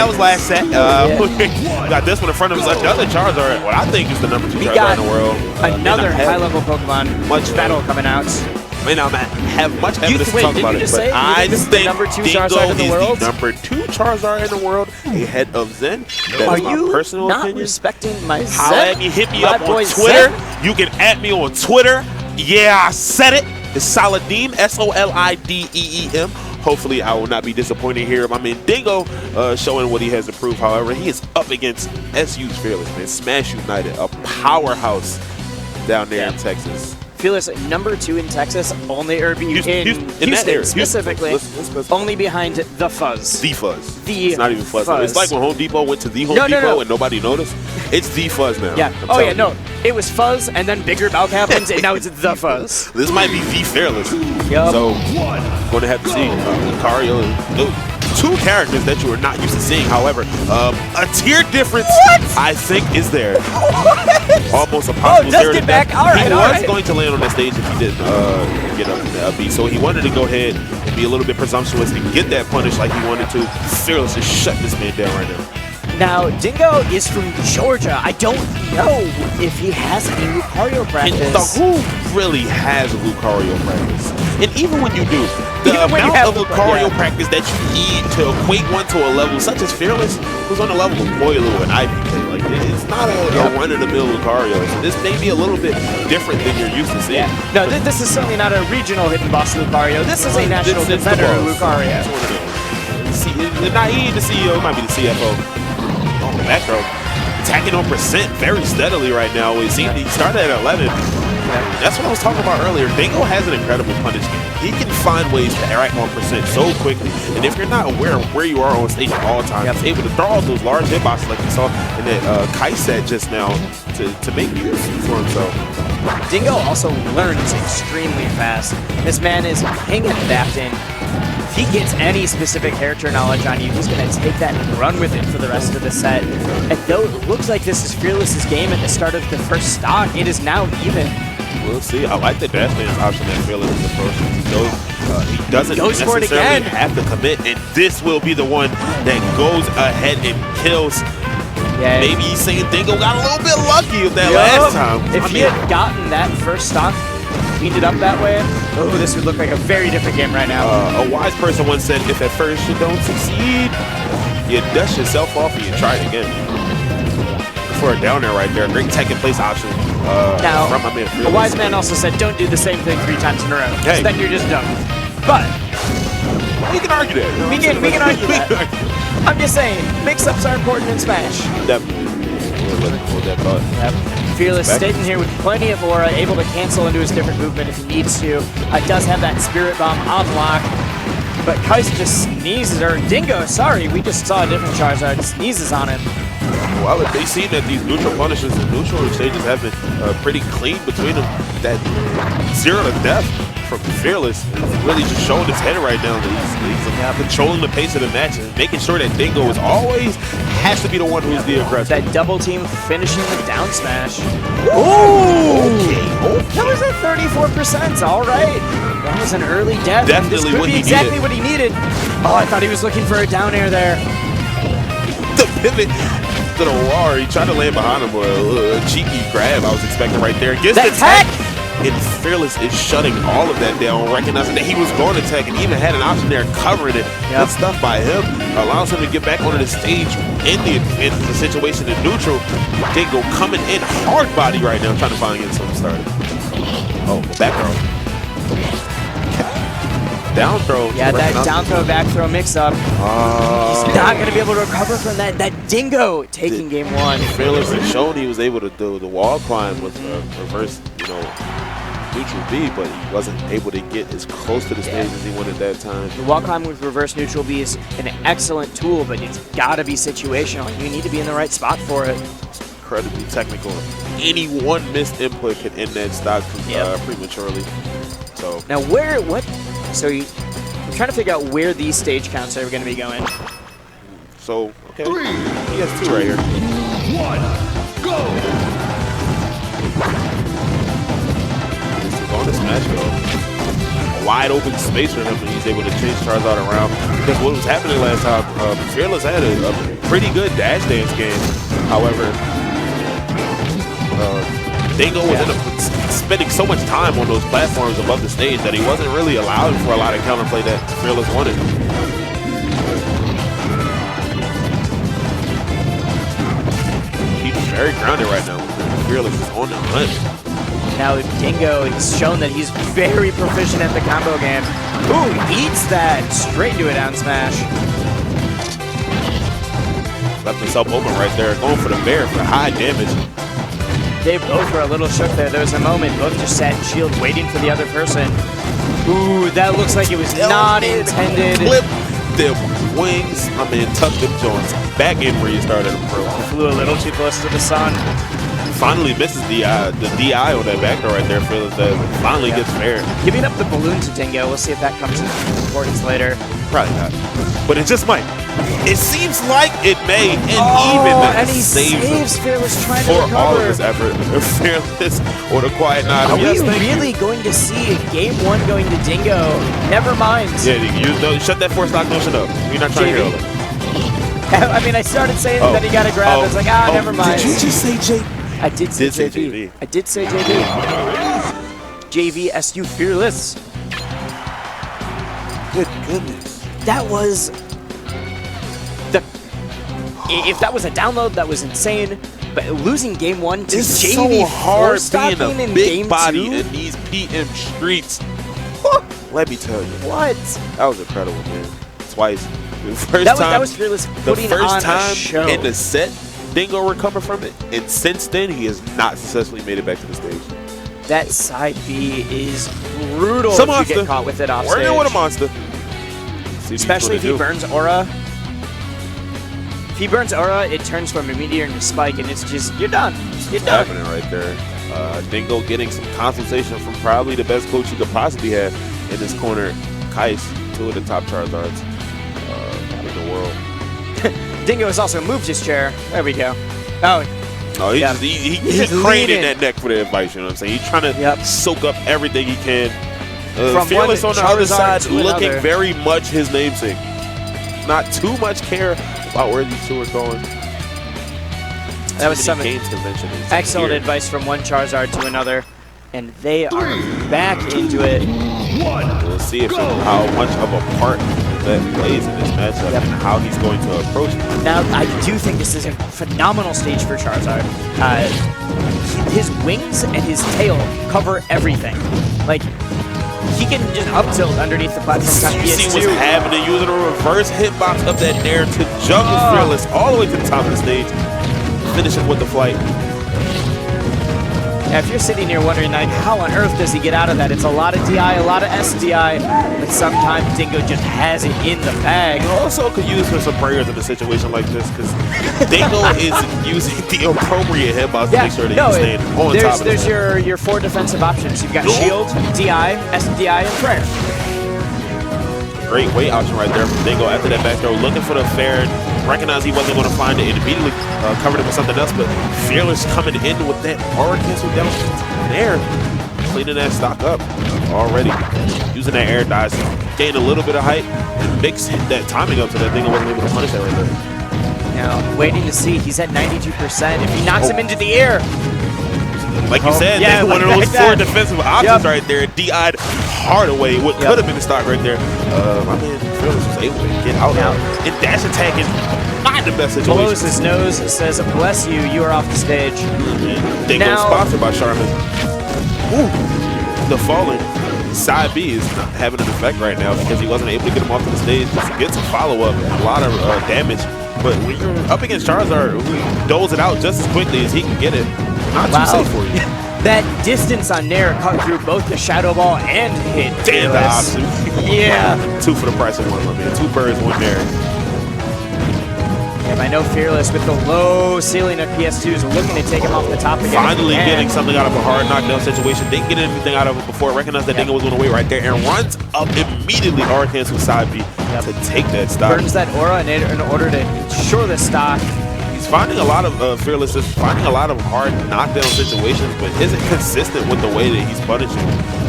that was last set. We got this one in front of us. Another Charizard, what I think is the #2 Charizard in the world. Another high-level Pokemon. Much battle coming out. May not have much evidence to talk about it, but I think #2 Charizard in the world? The #2 Charizard in the world, ahead of Zen. That is my personal not opinion. Respecting my Zen? Holla at me, hit me up on Twitter. You can at me on Twitter. Yeah, I said it. It's Solideem, SOLIDEEM. Hopefully, I will not be disappointed here. My man Dingo showing what he has to prove. However, he is up against SU's Fearless, man. Smash United, a powerhouse down there in Texas. Fearless #2 in Texas, only in Houston specifically, only behind the Fuzz. The Fuzz. It's not even Fuzz. It's like when Home Depot went to the Home Depot and nobody noticed. It's the Fuzz now. Yeah. Oh yeah, no. It was Fuzz, and then bigger mouth happens, and now it's the Fuzz. This might be the Fearless. Yep. So, going to have to see Lucario and two characters that you are not used to seeing. However, a tier difference, I think, is there. Almost a possible zero to death. He was going to land on that stage if he didn't get up in the LB. So he wanted to go ahead and be a little bit presumptuous and get that punish like he wanted to. Fearless just shut this man down right now. Now, Dingo is from Georgia. I don't know if he has any Lucario practice. Who really has Lucario practice? And even when you do, the amount of Lucario practice that you need to equate one to a level such as Fearless, who's on the level of Boilu and IPK, like it's not a run-of-the-mill Lucario. So this may be a little bit different than you're used to seeing. Yeah. No, this is certainly not a regional hidden boss Lucario. This is a national defender Lucario. It's not he, the CEO, it might be the CFO. Oh, back throw. Attacking on percent very steadily right now. He started at 11. That's what I was talking about earlier. Dingo has an incredible punish game. He can find ways to rack on percent so quickly. And if you're not aware of where you are on stage at all times, he's able to throw all those large hitboxes like you saw in that Kai set just now to make use for himself. Dingo also learns extremely fast. This man is king at adapting. If he gets any specific character knowledge on you, he's going to take that and run with it for the rest of the set. And though it looks like this is Fearless's game at the start of the first stock, it is now even. We'll see. I like the dash man's option that Fearless is approaching. He doesn't necessarily have to commit, and this will be the one that goes ahead and kills. Yeah. Maybe he's saying Dingo got a little bit lucky with that last time. If he had gotten that first stock, cleaned it up that way, oh, this would look like a very different game right now. A wise person once said, if at first you don't succeed, you dust yourself off and you try it again. For a down there right there, great second place option. Now, from my man a wise man also said, don't do the same thing 3 times in a row, hey. then you're just done. But we can argue that. We can argue that. I'm just saying, mix-ups are important in Smash. Definitely. Hold that thought. Yep. Fearless staying here with plenty of aura, able to cancel into his different movement if he needs to. Does have that Spirit Bomb on lock. But Kaiser just sneezes, or Dingo, sorry, we just saw a different Charizard, sneezes on him. Well, they see that these neutral punishes and neutral exchanges have been pretty clean between them. That 0 to death from Fearless is really just showing his head right now. He's controlling the pace of the match and making sure that Dingo is always has to be the one who's the aggressor. That double team finishing the down smash. Ooh! Okay. That was at 34%. All right. That was an early death. Definitely what he exactly what he needed. Oh, I thought he was looking for a down air there. The pivot to the wall. He tried to land behind him with a cheeky grab I was expecting right there. Gets the tech! And Fearless is shutting all of that down, recognizing that he was going to tech and even had an option there covering it. Good stuff by him. Allows him to get back onto the stage in the situation in neutral. Dingo coming in hard body right now, trying to finally get something started. Oh, back throw. Down throw. Yeah, that down throw, back throw mix-up. He's not going to be able to recover from that. That Dingo taking game 1. Fearless has shown he was able to do the wall climb with reverse, neutral B, but he wasn't able to get as close to the stage as he wanted that time. The wall climb with reverse neutral B is an excellent tool, but it's got to be situational. You need to be in the right spot for it. It's incredibly technical. Any one missed input can end that stock prematurely. So now So I'm trying to figure out where these stage counts are going to be going. So, okay. He has 2 right here. 1, go! This is on the Smash go. wide open space for him, and he's able to change Charizard around. Because what was happening last time, Fearless had a pretty good dash dance game. However, Dingo was spending so much time on those platforms above the stage that he wasn't really allowing for a lot of counterplay that Fearless wanted. He's very grounded right now. Fearless is on the hunt. Now Dingo has shown that he's very proficient at the combo game. Ooh, eats that straight into a down smash. Left himself open right there, going for the bear for high damage. They both were a little shook there. There was a moment, both just sat in shield waiting for the other person. Ooh, that looks like it was not intended. Flip them wings. I mean, tuck them joints back in where you started them, bro. Flew a little too close to the sun. Finally misses the DI on that back door right there. Fearless does. Finally gets fair. Giving up the balloon to Dingo. We'll see if that comes into importance later. Probably not. But it just might. It seems like it may, and and he saves Fearless trying to recover. For all of his effort, Fearless or the Quiet Nine. Are we really going to see game 1 going to Dingo? Never mind. Yeah, you shut that force lock motion up. You're not trying to hear all that. I mean, I started saying that he got a grab. I was like, never mind. Did you just say JV? I did say JV. I did say JV. JVSU Fearless. Good goodness. That was if that was a download, that was insane. But losing game 1 to it's JV so hard being a in big game body 2? in these PM streets. Let me tell you. What? That was incredible, man. Twice. That was Fearless putting on a show. The first time in the set, Dingo recovered from it, and since then he has not successfully made it back to the stage. That side B is brutal if you get caught with it off stage. Working with a monster. Especially if he burns Aura. If he burns Aura, it turns from a meteor into Spike, and it's just, you're done. You're done. Happening right there. Dingo getting some consultation from probably the best coach he could possibly have in this corner. Kais, 2 of the top Charizards in the world. Dingo has also moved his chair. There we go. He's craning that neck for the advice, you know what I'm saying? He's trying to soak up everything he can. Fearless on the other side, looking very much his namesake. Not too much care about where these two are going. That was some games convention. Excellent advice from one Charizard to another, and they are back into it. We'll see how much of a part that plays in this matchup and how he's going to approach it. Now, I do think this is a phenomenal stage for Charizard. His wings and his tail cover everything. Like, he can just up tilt underneath the platform. You see what's happening, using a reverse hitbox of that Nair to juggle Fearless all the way to the top of the stage, finishing with the flight. Now, if you're sitting here wondering, like, how on earth does he get out of that? It's a lot of DI, a lot of SDI, but sometimes Dingo just has it in the bag. You also could use for some prayers in a situation like this, because Dingo is using the appropriate hitbox to make sure that he's staying on top of it. There's your 4 defensive options. You've got Shield, DI, SDI, and Prayer. Great weight option right there from Dingo after that back throw, looking for the fair. Recognized he wasn't going to find it and immediately covered it with something else, but Fearless coming in with that aura cancel down there, cleaning that stock up already. Using that air dice, gain a little bit of height, and mix that timing up so that Dingo wasn't able to punish that right there. Now, waiting to see, he's at 92%. If he knocks him into the air. Like you said, one of those 4 defensive options right there, DI'd hard away. What could have been the stock right there. My man Fearless was able to get out now. And dash attack is not the best situation. Blows his nose, says, bless you, you are off the stage. Dingo sponsored by Charmin. Ooh, the falling side B is not having an effect right now because he wasn't able to get him off to the stage. Just gets a follow-up, a lot of damage. But when you're up against Charizard, who doles it out just as quickly as he can get it, not too safe for you. That distance on Nair cut through both the Shadow Ball and hit Fearless. Yeah. 2 for the price of 1, my man. 2 birds, 1 Nair. And I know Fearless with the low ceiling of PS2s looking to take him off the top again. Finally getting something out of a hard knockdown situation. Didn't get anything out of it before. Recognized that Dingo was going to wait right there and runs up immediately hard cancel side B to take that stock. Burns that aura in order to ensure the stock. He's He's finding a lot of Fearless is finding a lot of hard knockdown situations, but isn't consistent with the way that he's punishing.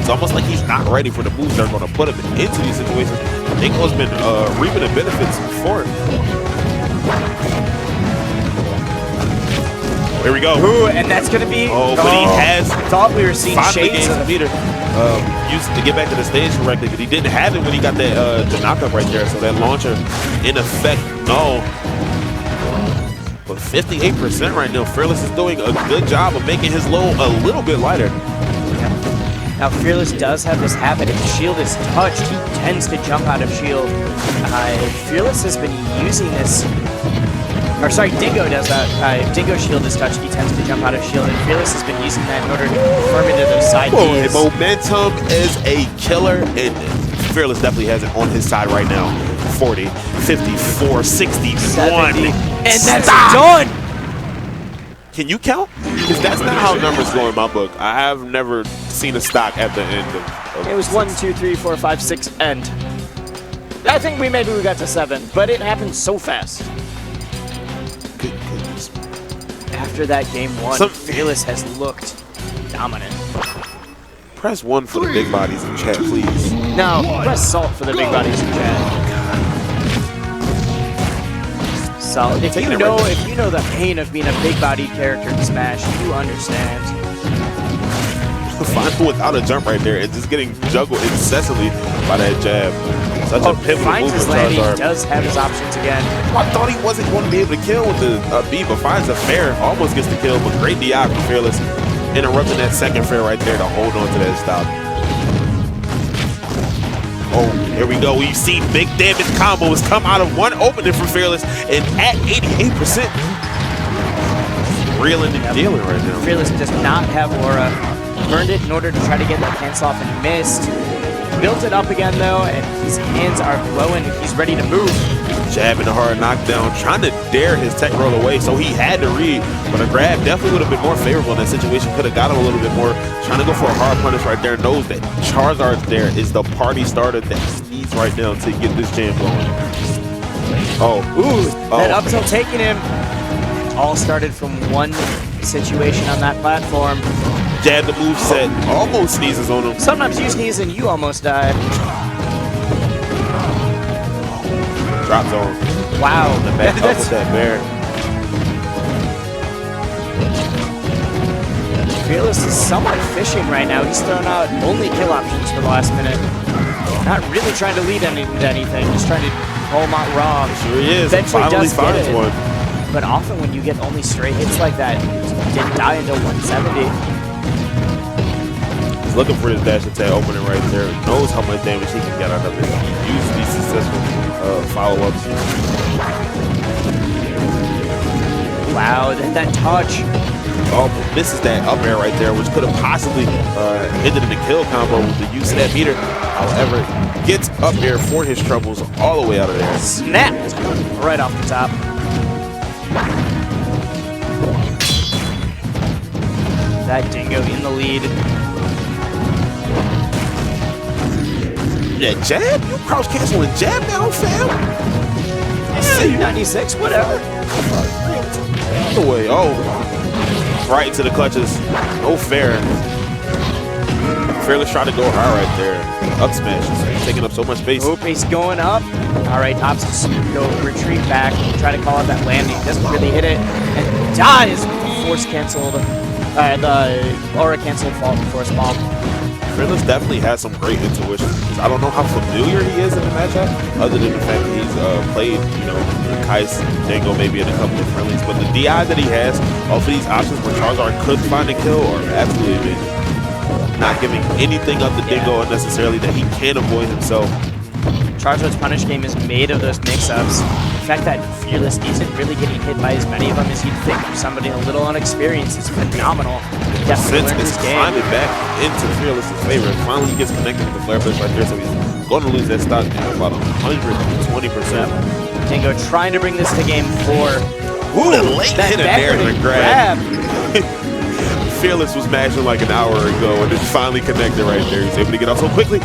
It's almost like he's not ready for the moves that are going to put him into these situations. Dingo's been reaping the benefits for it. Here we go. Ooh, and that's going to be... Oh, but he has... Thought we were seeing shades of meter. Used to get back to the stage correctly, but he didn't have it when he got that the knockup right there. So that launcher, in effect, no. But 58% right now. Fearless is doing a good job of making his low a little bit lighter. Now, Fearless does have this habit. If the shield is touched, he tends to jump out of shield. Fearless has been using this... Or sorry, Dingo does that. If Dingo's shield is touched, he tends to jump out of shield, and Fearless has been using that in order to confirm into those side Bs. Momentum is a killer, and Fearless definitely has it on his side right now. 40, 54, 61. 70. And that's done! Can you count? Because that's not how numbers go in my book. I have never seen a stock at the end of it was 1, 2, 3, 4, 5, 6, end. I think we got to 7, but it happened so fast. Goodness. After that game 1, Fearless has looked dominant. Press 1 for the big bodies in chat, please. No, press salt for the big bodies in chat. Solid. If you know the pain of being a big-bodied character in Smash, you understand. Final without a jump right there and just getting juggled incessantly by that jab. Such a pivotal move for Charizard. He does have his options again. I thought he wasn't going to be able to kill with the B, but finds a fair, almost gets the kill, but great DI from Fearless. Interrupting that second fair right there to hold on to that stop. Oh, here we go. We've seen big damage combos come out of one opening from Fearless, and at 88%, reeling and dealing right now. Fearless does not have Aura. Burned it in order to try to get that cancel off and missed. Built it up again though, and his hands are glowing. He's ready to move. Jabbing a hard knockdown, trying to dare his tech roll away, so he had to read. But a grab definitely would have been more favorable in that situation. Could have got him a little bit more. Trying to go for a hard punish right there. Knows that Charizard there is the party starter that he needs right now to get this jam going. That up tilt taking him. All started from one situation on that platform. Jab the move set, almost sneezes on him. Sometimes you sneeze and you almost die. Drop zone. Wow. The back up with that bear. Fearless is somewhat fishing right now. He's thrown out only kill options for the last minute. Not really trying to lead into anything, just trying to pull him out raw. Sure he is. Eventually Finally does finds get it. one. But often when you get only straight hits like that, you didn't die until 170. He's looking for his dash attack opening right there. Knows how much damage he can get out of it. He used these successful follow-ups. Wow, that touch. Oh, but misses that up air right there, which could have possibly ended in the kill combo with the use of that meter. However, gets up air for his troubles all the way out of there. Snap! Right off the top. That Dingo in the lead. Yeah, jab? You crouch cancel and jab now, fam? Yeah, 96, whatever. Other way, right into the clutches. No fair. Fearless trying to go high right there. Up smash. He's taking up so much space. Oop, he's going up. All right, opts go retreat back. Try to call out that landing. Doesn't really hit it. And dies. Force canceled. The aura canceled fall force bomb. Fearless definitely has some great intuition. I don't know how familiar he is in the matchup, other than the fact that he's played, Kais, Dingo, maybe in a couple of friendlies. But the DI that he has, off of these options where Charizard could find a kill, are absolutely amazing. Not giving anything up to Dingo unnecessarily that he can avoid himself. Charizard's punish game is made of those mix-ups. The fact that Fearless isn't really getting hit by as many of them as you'd think for somebody a little unexperienced is phenomenal. Definitely learned his game. Climbing back into Fearless's favor. Finally, he gets connected with the Flare Blitz right there, so he's going to lose that stock at about 120%. Dingo trying to bring this to game 4. Ooh, the late hit there and a grab. Fearless was mashing like an hour ago, and it finally connected right there. He's able to get off so quickly.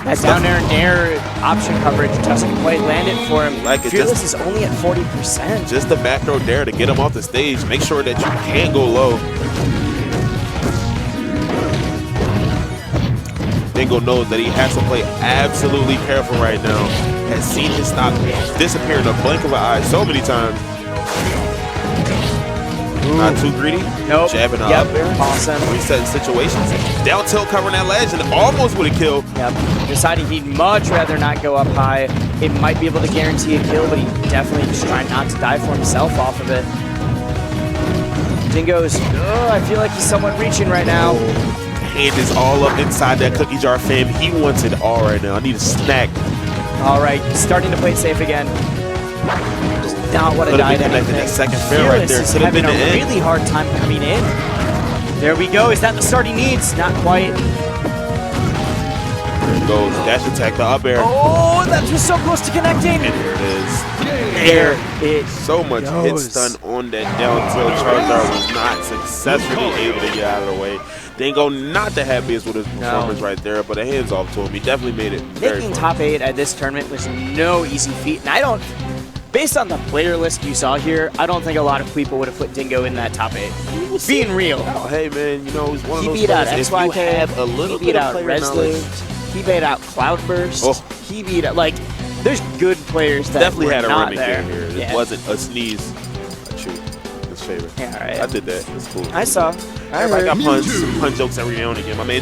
That down air nair option coverage doesn't quite land it for him. Like it Fearless is only at 40%. Just the back throw dare to get him off the stage. Make sure that you can't go low. Dingo knows that he has to play absolutely careful right now. Has seen his stock disappear in a blink of an eye so many times. Ooh. Not too greedy. Nope. Jabbing up there. Awesome. Resetting situations. Down tilt covering that ledge and almost with a kill. Yep. Deciding he'd much rather not go up high. It might be able to guarantee a kill, but he definitely just trying not to die for himself off of it. Dingo's, I feel like he's somewhat reaching right now. Hand is all up inside that cookie jar, fam. He wants it all right now. I need a snack. All right, starting to play it safe again. Not what a die to anything. That second fair right there. Is having a really hard time coming in. There we go. Is that the start he needs? Not quite. There it goes. Dash attack, the up air. Oh, that was so close to connecting. And here it is. There it So much hit stun on that down tilt. Charizard was not successfully able to get out of the way. Dingo not the happiest with his performance right there, but a hands off to him. He definitely made it very Making fun. top 8 at this tournament was no easy feat, and I don't, based on the player list you saw here, I don't think a lot of people would have put Dingo in that top 8. Being real. Oh, hey man, you know, he's one of those He beat out players, XYK, if you have a little he beat bit out of player knowledge. Reslived, he beat out Cloudburst, Oh. he beat out, like, there's good players that Definitely were had a not Remy there. in here. It wasn't a sneeze. Shoot, his favorite. Yeah, all right. I did that. It's cool. I saw. Everybody got puns, pun jokes every now and again. My man